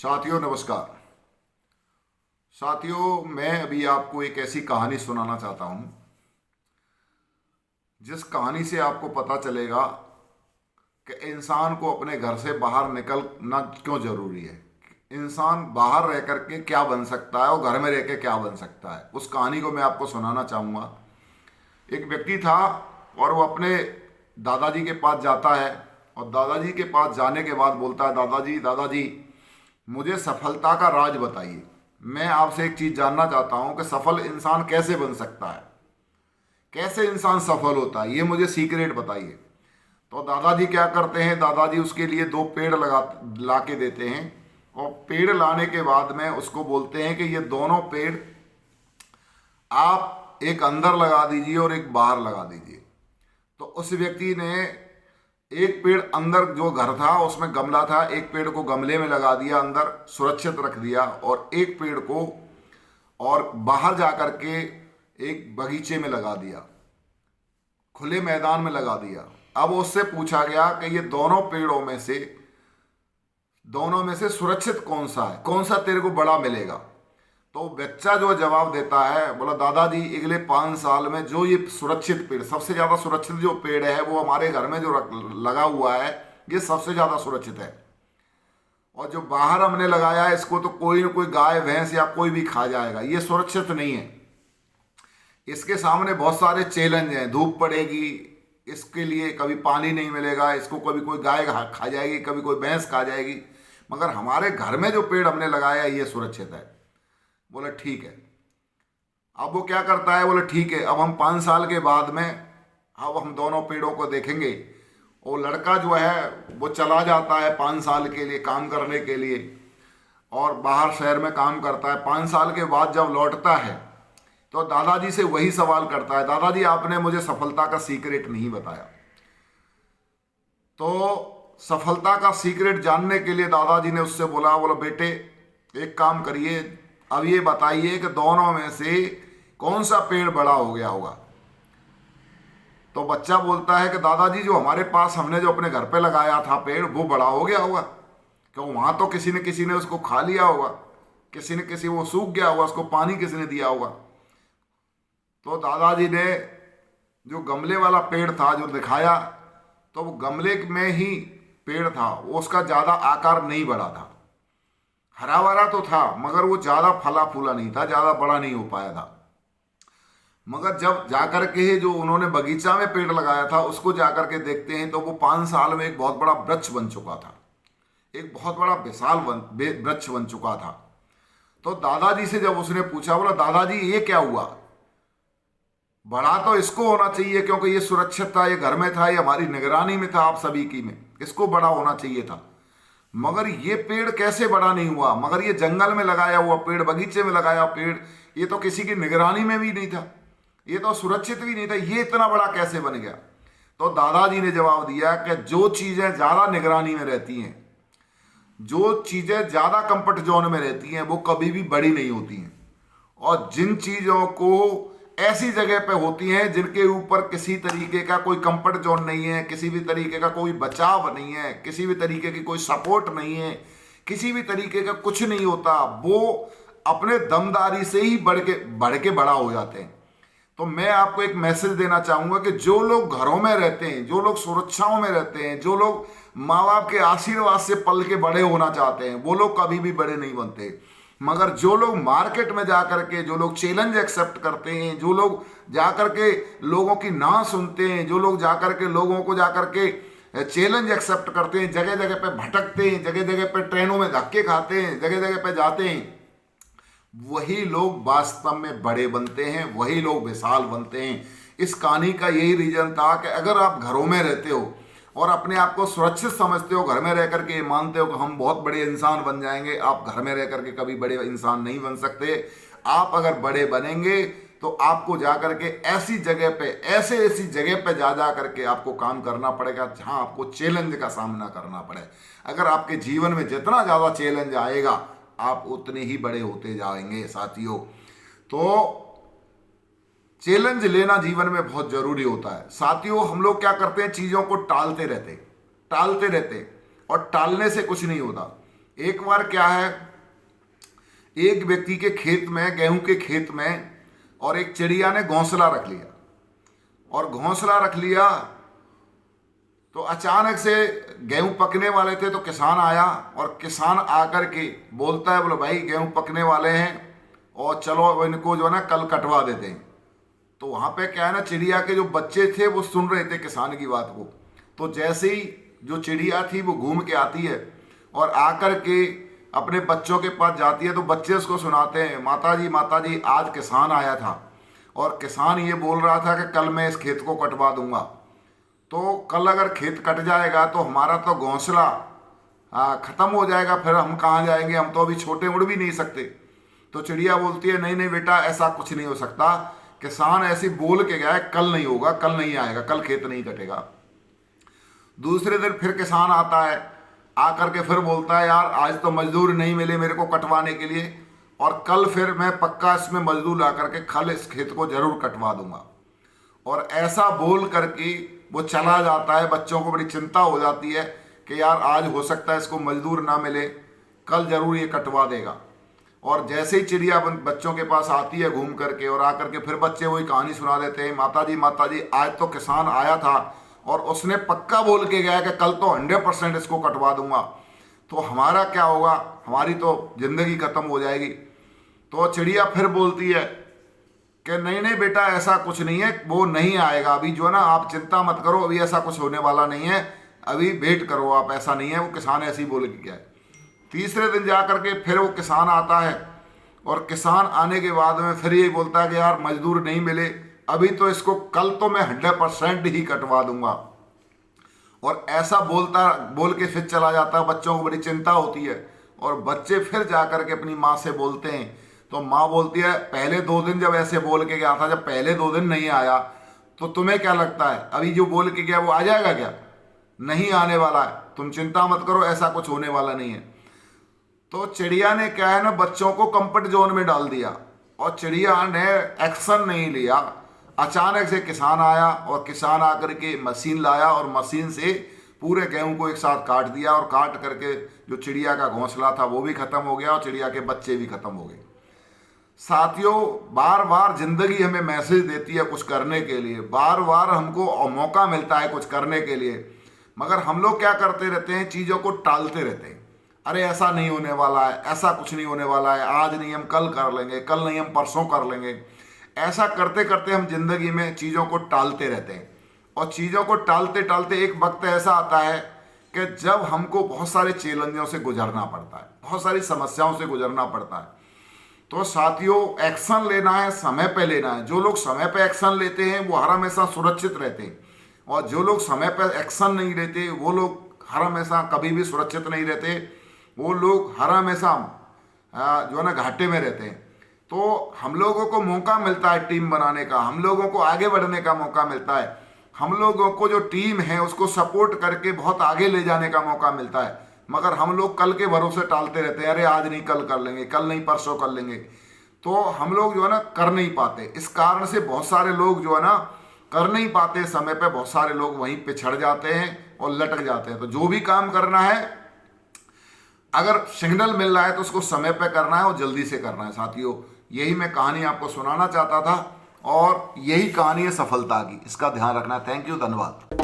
साथियों नमस्कार। साथियों, मैं अभी आपको एक ऐसी कहानी सुनाना चाहता हूं जिस कहानी से आपको पता चलेगा कि इंसान को अपने घर से बाहर निकलना क्यों जरूरी है। इंसान बाहर रह करके क्या बन सकता है और घर में रह के क्या बन सकता है। उस कहानी को मैं आपको सुनाना चाहूँगा। एक व्यक्ति था और वो अपने दादाजी के पास जाता है और दादाजी के पास जाने के बाद बोलता है, दादाजी दादाजी मुझे सफलता का राज बताइए। मैं आपसे एक चीज़ जानना चाहता हूँ कि सफल इंसान कैसे बन सकता है, कैसे इंसान सफल होता है, ये मुझे सीक्रेट बताइए। तो दादाजी क्या करते हैं, दादाजी उसके लिए दो पेड़ ला के देते हैं और पेड़ लाने के बाद में उसको बोलते हैं कि ये दोनों पेड़ आप एक अंदर लगा दीजिए और एक बाहर लगा दीजिए। तो उस व्यक्ति ने एक पेड़ अंदर जो घर था उसमें गमला था, एक पेड़ को गमले में लगा दिया, अंदर सुरक्षित रख दिया, और एक पेड़ को और बाहर जा कर के एक बगीचे में लगा दिया, खुले मैदान में लगा दिया। अब उससे पूछा गया कि ये दोनों में से सुरक्षित कौन सा है, कौन सा तेरे को बड़ा मिलेगा। तो बच्चा जो जवाब देता है, बोला दादाजी अगले 5 साल में जो ये सुरक्षित पेड़, सबसे ज़्यादा सुरक्षित जो पेड़ है वो हमारे घर में जो लगा हुआ है ये सबसे ज़्यादा सुरक्षित है, और जो बाहर हमने लगाया है इसको तो कोई न कोई गाय भैंस या कोई भी खा जाएगा, ये सुरक्षित नहीं है। इसके सामने बहुत सारे चैलेंज हैं, धूप पड़ेगी, इसके लिए कभी पानी नहीं मिलेगा, इसको कभी कोई गाय खा जाएगी, कभी कोई भैंस खा जाएगी, मगर हमारे घर में जो पेड़ हमने लगाया ये सुरक्षित है। बोले ठीक है। अब वो क्या करता है, बोले ठीक है, अब हम 5 साल के बाद में अब हम दोनों पेड़ों को देखेंगे। वो लड़का जो है वो चला जाता है 5 साल के लिए काम करने के लिए और बाहर शहर में काम करता है। 5 साल के बाद जब लौटता है तो दादाजी से वही सवाल करता है, दादाजी आपने मुझे सफलता का सीक्रेट नहीं बताया। तो सफलता का सीक्रेट जानने के लिए दादाजी ने उससे बोला बेटे एक काम करिए, अब ये बताइए कि दोनों में से कौन सा पेड़ बड़ा हो गया होगा। तो बच्चा बोलता है कि दादाजी जो हमारे पास हमने जो अपने घर पे लगाया था पेड़ वो बड़ा हो गया होगा, क्यों वहां तो किसी ने उसको खा लिया होगा, किसी वो सूख गया होगा, उसको पानी किसी ने दिया होगा। तो दादाजी ने जो गमले वाला पेड़ था जो दिखाया, तो वो गमले में ही पेड़ था, वो उसका ज़्यादा आकार नहीं बढ़ा था, हरा भरा तो था मगर वो ज़्यादा फला फूला नहीं था, ज़्यादा बड़ा नहीं हो पाया था। मगर जब जाकर के जो उन्होंने बगीचा में पेड़ लगाया था उसको जाकर के देखते हैं तो वो 5 साल में एक बहुत बड़ा वृक्ष बन चुका था, एक बहुत बड़ा विशाल वृक्ष बन चुका था। तो दादाजी से जब उसने पूछा, बोला दादाजी ये क्या हुआ, बड़ा तो इसको होना चाहिए क्योंकि ये सुरक्षित था, ये घर में था, ये हमारी निगरानी में था, आप सभी की में, इसको बड़ा होना चाहिए था, मगर ये पेड़ कैसे बड़ा नहीं हुआ। मगर ये जंगल में लगाया हुआ पेड़, बगीचे में लगाया पेड़, ये तो किसी की निगरानी में भी नहीं था, ये तो सुरक्षित भी नहीं था, ये इतना बड़ा कैसे बन गया। तो दादाजी ने जवाब दिया कि जो चीज़ें ज़्यादा निगरानी में रहती हैं, जो चीज़ें ज़्यादा कंफर्ट जोन में रहती हैं वो कभी भी बड़ी नहीं होती हैं, और जिन चीज़ों को ऐसी जगह पे होती हैं जिनके ऊपर किसी तरीके का कोई कंफर्ट जोन नहीं है, किसी भी तरीके का कोई बचाव नहीं है, किसी भी तरीके की कोई सपोर्ट नहीं है, किसी भी तरीके का कुछ नहीं होता, वो अपने दमदारी से ही बढ़ के बड़ा हो जाते हैं। तो मैं आपको एक मैसेज देना चाहूँगा कि जो लोग घरों में रहते हैं, जो लोग सुरक्षाओं में रहते हैं, जो लोग माँ बाप के आशीर्वाद से पल के बड़े होना चाहते हैं, वो लोग कभी भी बड़े नहीं बनते। मगर जो लोग मार्केट में जाकर के, जो लोग चैलेंज एक्सेप्ट करते हैं, जो लोग जाकर के लोगों की ना सुनते हैं, जो लोग जाकर के लोगों को जाकर के चैलेंज एक्सेप्ट करते हैं, जगह जगह पे भटकते हैं, जगह जगह पे ट्रेनों में धक्के खाते हैं, जगह जगह पे जाते हैं, वही लोग वास्तव में बड़े बनते हैं, वही लोग विशाल बनते हैं। इस कहानी का यही रीजन था कि अगर आप घरों में रहते हो और अपने आप को सुरक्षित समझते हो, घर में रह करके मानते हो कि हम बहुत बड़े इंसान बन जाएंगे, आप घर में रह करके कभी बड़े इंसान नहीं बन सकते। आप अगर बड़े बनेंगे तो आपको जा करके ऐसी जगह पे, ऐसी जगह पे जा करके आपको काम करना पड़ेगा जहां आपको चैलेंज का सामना करना पड़े। अगर आपके जीवन में जितना ज़्यादा चैलेंज आएगा आप उतने ही बड़े होते जाएंगे साथियों। तो चैलेंज लेना जीवन में बहुत जरूरी होता है साथियों। हम लोग क्या करते हैं, चीज़ों को टालते रहते और टालने से कुछ नहीं होता। एक बार क्या है, एक व्यक्ति के खेत में, गेहूं के खेत में, और एक चिड़िया ने घोंसला रख लिया। और घोंसला रख लिया तो अचानक से गेहूं पकने वाले थे, तो किसान आया, और किसान आकर के बोलता है, बोले भाई गेहूं पकने वाले हैं और चलो इनको जो है ना कल कटवा देते हैं। तो वहाँ पे क्या है ना, चिड़िया के जो बच्चे थे वो सुन रहे थे किसान की बात को। तो जैसे ही जो चिड़िया थी वो घूम के आती है और आकर के अपने बच्चों के पास जाती है, तो बच्चे उसको सुनाते हैं, माता जी आज किसान आया था और किसान ये बोल रहा था कि कल मैं इस खेत को कटवा दूंगा। तो कल अगर खेत कट जाएगा तो हमारा तो घोंसला ख़त्म हो जाएगा, फिर हम कहाँ जाएंगे, हम तो अभी छोटे उड़ भी नहीं सकते। तो चिड़िया बोलती है, नहीं बेटा, ऐसा कुछ नहीं हो सकता, किसान ऐसे बोल के गया है, कल नहीं होगा, कल नहीं आएगा, कल खेत नहीं कटेगा। दूसरे दिन फिर किसान आता है, आकर के फिर बोलता है, यार आज तो मजदूर नहीं मिले मेरे को कटवाने के लिए, और कल फिर मैं पक्का इसमें मजदूर ला करके कल इस खेत को जरूर कटवा दूंगा। और ऐसा बोल करके वो चला जाता है। बच्चों को बड़ी चिंता हो जाती है कि यार आज हो सकता है इसको मजदूर ना मिले, कल जरूर ये कटवा देगा। और जैसे ही चिड़िया बच्चों के पास आती है घूम करके, और आकर के फिर बच्चे वही कहानी सुना देते हैं, माता जी आज तो किसान आया था और उसने पक्का बोल के गया कि कल तो 100% इसको कटवा दूंगा, तो हमारा क्या होगा, हमारी तो ज़िंदगी ख़त्म हो जाएगी। तो चिड़िया फिर बोलती है कि नहीं बेटा, ऐसा कुछ नहीं है, वो नहीं आएगा, अभी जो है ना आप चिंता मत करो, अभी ऐसा कुछ होने वाला नहीं है, अभी वेट करो आप, ऐसा नहीं है, वो किसान ऐसे ही बोल के गया है। तीसरे दिन जा करके फिर वो किसान आता है, और किसान आने के बाद में फिर ये बोलता है कि यार मजदूर नहीं मिले, अभी तो इसको कल तो मैं 100% ही कटवा दूंगा। और ऐसा बोल के फिर चला जाता है। बच्चों को बड़ी चिंता होती है, और बच्चे फिर जा कर के अपनी माँ से बोलते हैं। तो माँ बोलती है, पहले 2 दिन जब ऐसे बोल के गया था, जब पहले 2 दिन नहीं आया, तो तुम्हें क्या लगता है अभी जो बोल के गया वो आ जाएगा क्या? नहीं आने वाला है, तुम चिंता मत करो, ऐसा कुछ होने वाला नहीं है। तो चिड़िया ने क्या है ना, बच्चों को कंफर्ट जोन में डाल दिया, और चिड़िया ने एक्शन नहीं लिया। अचानक से किसान आया, और किसान आकर के मशीन लाया, और मशीन से पूरे गेहूं को एक साथ काट दिया, और काट करके जो चिड़िया का घोंसला था वो भी खत्म हो गया, और चिड़िया के बच्चे भी खत्म हो गए। साथियों, बार बार जिंदगी हमें मैसेज देती है कुछ करने के लिए, बार बार हमको मौका मिलता है कुछ करने के लिए, मगर हम लोग क्या करते रहते हैं, चीज़ों को टालते रहते हैं। अरे ऐसा नहीं होने वाला है, ऐसा कुछ नहीं होने वाला है, आज नहीं हम कल कर लेंगे, कल नहीं हम परसों कर लेंगे। ऐसा करते करते हम जिंदगी में चीज़ों को टालते रहते हैं, और चीज़ों को टालते टालते एक वक्त ऐसा आता है कि जब हमको बहुत सारे चैलेंजों से गुजरना पड़ता है, बहुत सारी समस्याओं से गुजरना पड़ता है। तो साथियों, एक्शन लेना है, समय पे लेना है। जो लोग समय पे एक्शन लेते हैं वो हर हमेशा सुरक्षित रहते हैं, और जो लोग समय पे एक्शन नहीं लेते वो लोग हर हमेशा कभी भी सुरक्षित नहीं रहते, वो लोग हर हमेशा जो है ना घाटे में रहते हैं। तो हम लोगों को मौका मिलता है टीम बनाने का, हम लोगों को आगे बढ़ने का मौका मिलता है, हम लोगों को जो टीम है उसको सपोर्ट करके बहुत आगे ले जाने का मौका मिलता है। मगर हम लोग कल के भरोसे टालते रहते हैं, अरे आज नहीं कल कर लेंगे, कल नहीं परसों कर लेंगे, तो हम लोग जो है ना कर नहीं पाते। इस कारण से बहुत सारे लोग जो है ना कर नहीं पाते समय पे, बहुत सारे लोग वहीं पिछड़ जाते हैं और लटक जाते हैं। तो जो भी काम करना है, अगर सिग्नल मिल रहा है तो उसको समय पे करना है और जल्दी से करना है। साथियों, यही मैं कहानी आपको सुनाना चाहता था, और यही कहानी है सफलता की, इसका ध्यान रखना है। थैंक यू, धन्यवाद।